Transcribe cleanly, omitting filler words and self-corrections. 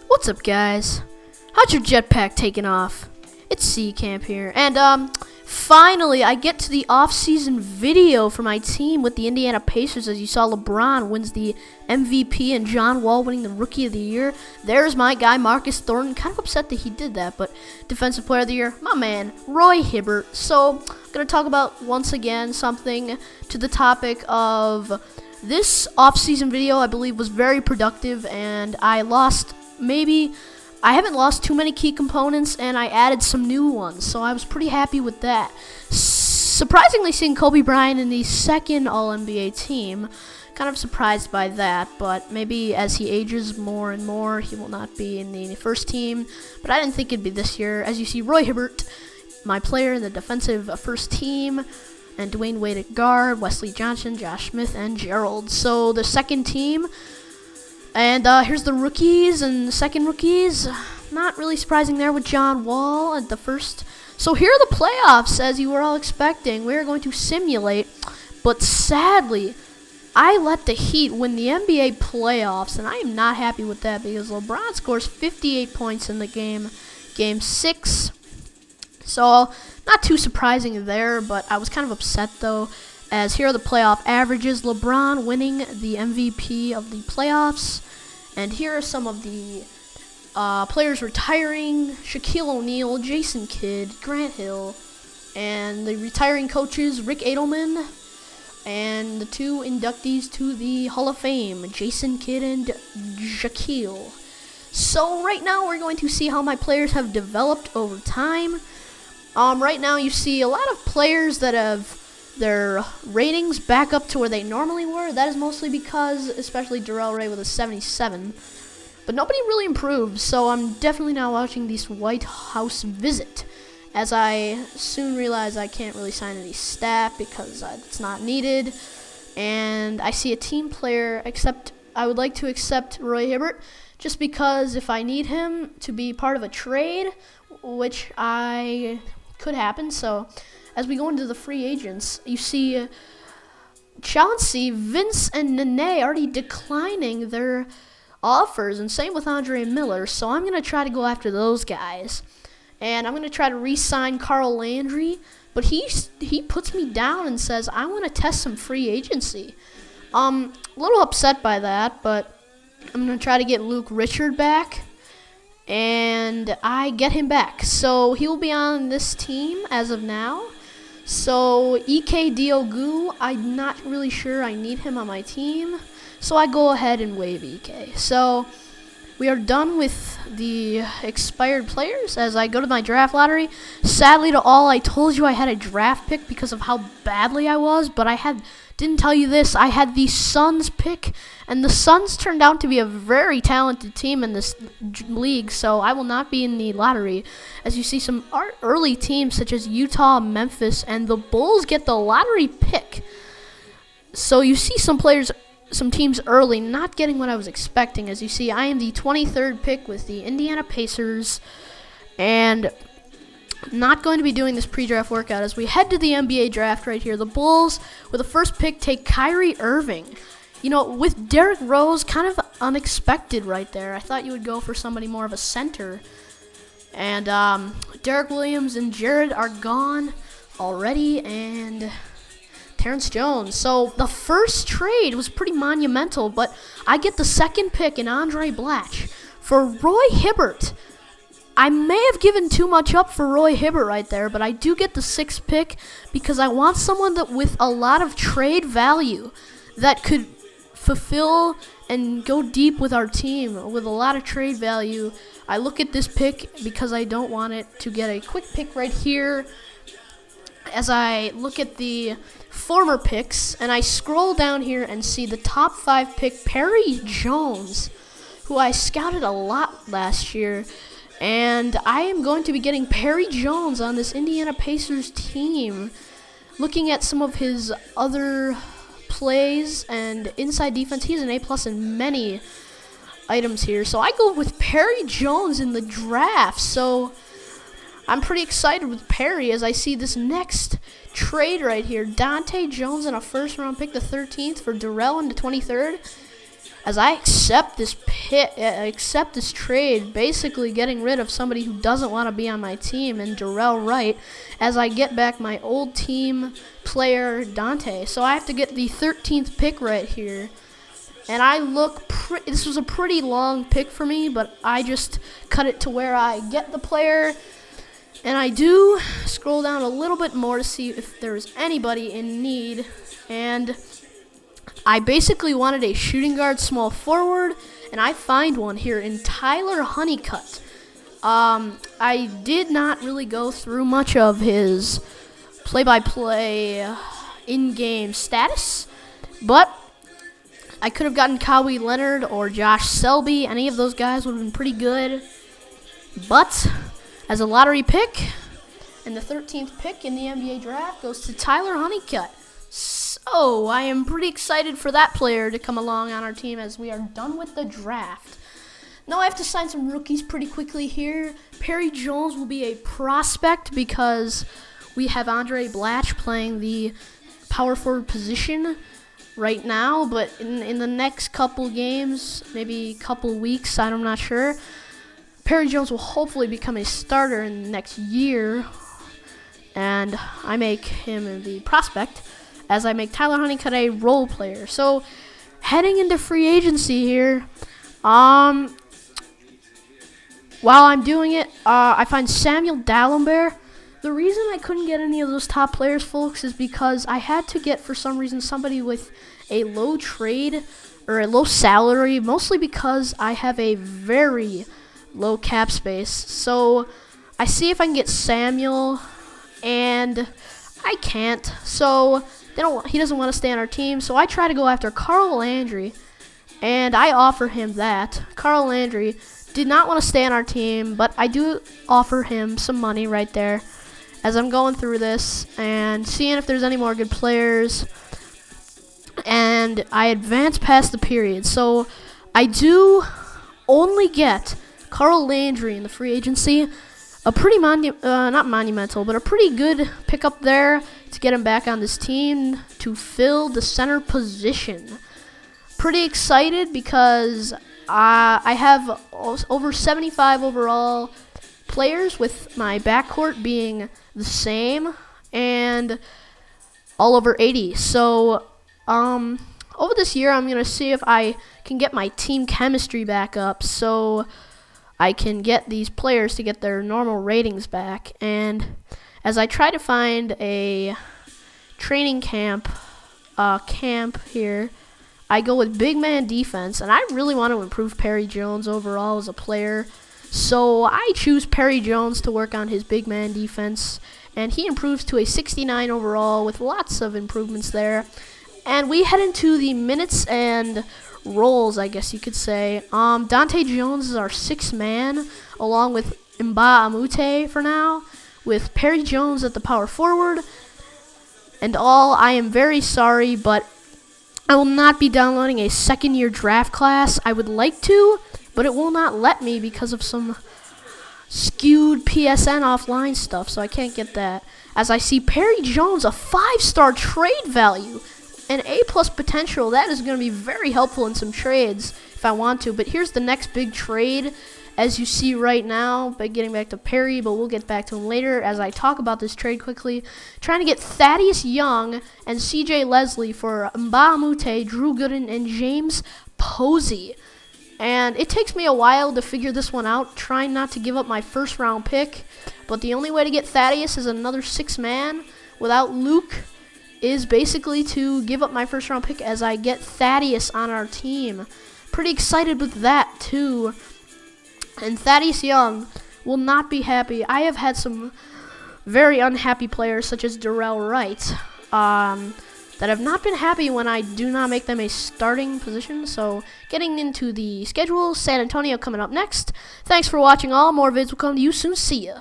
What's up, guys? How's your jetpack taking off? It's C Camp here, and finally I get to the off-season video for my team with the Indiana Pacers. As you saw, LeBron wins the MVP and John Wall winning the Rookie of the Year. There's my guy Marcus Thornton. Kind of upset that he did that, but Defensive Player of the Year, my man Roy Hibbert. So I'm gonna talk about once again something to the topic of this off-season video. I believe was very productive, and I haven't lost too many key components, and I added some new ones, so I was pretty happy with that. Surprisingly, seeing Kobe Bryant in the second All-NBA team, kind of surprised by that, but maybe as he ages more and more, he will not be in the first team, but I didn't think it'd be this year. As you see, Roy Hibbert, my player in the defensive first team, and Dwayne Wade at guard, Wesley Johnson, Josh Smith, and Gerald. So the second team. And here's the rookies and the second rookies. Not really surprising there with John Wall at the first. So here are the playoffs, as you were all expecting. We're going to simulate, but sadly, I let the Heat win the NBA playoffs, and I am not happy with that because LeBron scores 58 points in the game 6. So not too surprising there, but I was kind of upset though, as here are the playoff averages. LeBron winning the MVP of the playoffs. And here are some of the players retiring: Shaquille O'Neal, Jason Kidd, Grant Hill, and the retiring coaches, Rick Edelman, and the two inductees to the Hall of Fame, Jason Kidd and Shaquille. So right now we're going to see how my players have developed over time. Right now you see a lot of players that have their ratings back up to where they normally were. That is mostly because, especially Darrell Ray with a 77, but nobody really improved. So I'm definitely now watching this White House visit, as I soon realize I can't really sign any staff because it's not needed. And I see a team player, except I would like to accept Roy Hibbert, just because if I need him to be part of a trade, which could happen. So as we go into the free agents, you see Chauncey, Vince, and Nene already declining their offers, and same with Andre Miller. So I'm going to try to go after those guys. And I'm going to try to re-sign Carl Landry, but he puts me down and says, I want to test some free agency. A little upset by that, but I'm going to try to get Luke Richard back. And I get him back. So he will be on this team as of now. So Ike Diogu, I'm not really sure I need him on my team, so I go ahead and waive Ike. So we are done with the expired players as I go to my draft lottery. Sadly to all, I told you I had a draft pick because of how badly I was, but didn't tell you this. I had the Suns pick, and the Suns turned out to be a very talented team in this league, so I will not be in the lottery. As you see, some early teams such as Utah, Memphis, and the Bulls get the lottery pick. So you see some teams early not getting what I was expecting. As you see, I am the 23rd pick with the Indiana Pacers, and not going to be doing this pre-draft workout as we head to the NBA draft right here. The Bulls, with the first pick, take Kyrie Irving. You know, with Derrick Rose, kind of unexpected right there. I thought you would go for somebody more of a center. And Derrick Williams and Jared are gone already, and Terrence Jones. So the first trade was pretty monumental, but I get the second pick in Andre Blatch for Roy Hibbert. I may have given too much up for Roy Hibbert right there, but I do get the 6th pick because I want someone that with a lot of trade value that could fulfill and go deep with our team with a lot of trade value. I look at this pick because I don't want it to get a quick pick right here. As I look at the former picks, and I scroll down here and see the top 5 pick, Perry Jones, who I scouted a lot last year. And I am going to be getting Perry Jones on this Indiana Pacers team. Looking at some of his other plays and inside defense, he's an A+ in many items here. So I go with Perry Jones in the draft. So I'm pretty excited with Perry as I see this next trade right here. Dante Jones in a first-round pick, the 13th, for Darrell in the 23rd. as I accept this trade, basically getting rid of somebody who doesn't want to be on my team, and Darrell Wright, as I get back my old team player Dante. So I have to get the 13th pick right here. And this was a pretty long pick for me, but I just cut it to where I get the player. And I do scroll down a little bit more to see if there's anybody in need. And I basically wanted a shooting guard, small forward, and I find one here in Tyler Honeycutt. I did not really go through much of his play-by-play in-game status, but I could have gotten Kawhi Leonard or Josh Selby. Any of those guys would have been pretty good. But as a lottery pick, and the 13th pick in the NBA draft goes to Tyler Honeycutt. So I am pretty excited for that player to come along on our team as we are done with the draft. Now I have to sign some rookies pretty quickly here. Perry Jones will be a prospect because we have Andre Blatch playing the power forward position right now, but in the next couple games, maybe couple weeks, I'm not sure, Perry Jones will hopefully become a starter in the next year, and I make him the prospect as I make Tyler Honeycutt a role player. So heading into free agency here, while I'm doing it, I find Samuel Dalembert. The reason I couldn't get any of those top players, folks, is because I had to get, for some reason, somebody with a low trade or a low salary, mostly because I have a very low cap space. So I see if I can get Samuel, and I can't. So he doesn't want to stay on our team. So I try to go after Carl Landry, and I offer him that. Carl Landry did not want to stay on our team, but I do offer him some money right there as I'm going through this and seeing if there's any more good players. And I advance past the period. So I do only get Carl Landry in the free agency. A pretty not monumental, but a pretty good pickup there to get him back on this team to fill the center position. Pretty excited because I have over 75 overall players, with my backcourt being the same, and all over 80. So over this year, I'm going to see if I can get my team chemistry back up so I can get these players to get their normal ratings back. And as I try to find a training camp here, I go with big man defense, and I really want to improve Perry Jones overall as a player. So I choose Perry Jones to work on his big man defense, and he improves to a 69 overall with lots of improvements there. And we head into the minutes and roles, I guess you could say. Dante Jones is our 6th man, along with Mba Amute for now, with Perry Jones at the power forward. And I am very sorry, but I will not be downloading a second-year draft class. I would like to, but it will not let me because of some skewed PSN offline stuff, so I can't get that. As I see Perry Jones, a 5-star trade value, an A+ potential. That is going to be very helpful in some trades if I want to. But here's the next big trade, as you see right now, by getting back to Perry, but we'll get back to him later as I talk about this trade quickly. Trying to get Thaddeus Young and CJ Leslie for Mba Amute, Drew Gooden, and James Posey. And it takes me a while to figure this one out, trying not to give up my first-round pick. But the only way to get Thaddeus as another 6-man without Luke is basically to give up my first-round pick as I get Thaddeus on our team. Pretty excited with that, too. And Thaddeus Young will not be happy. I have had some very unhappy players, such as Darrell Wright, that have not been happy when I do not make them a starting position. So getting into the schedule, San Antonio coming up next. Thanks for watching all. More vids will come to you soon. See ya.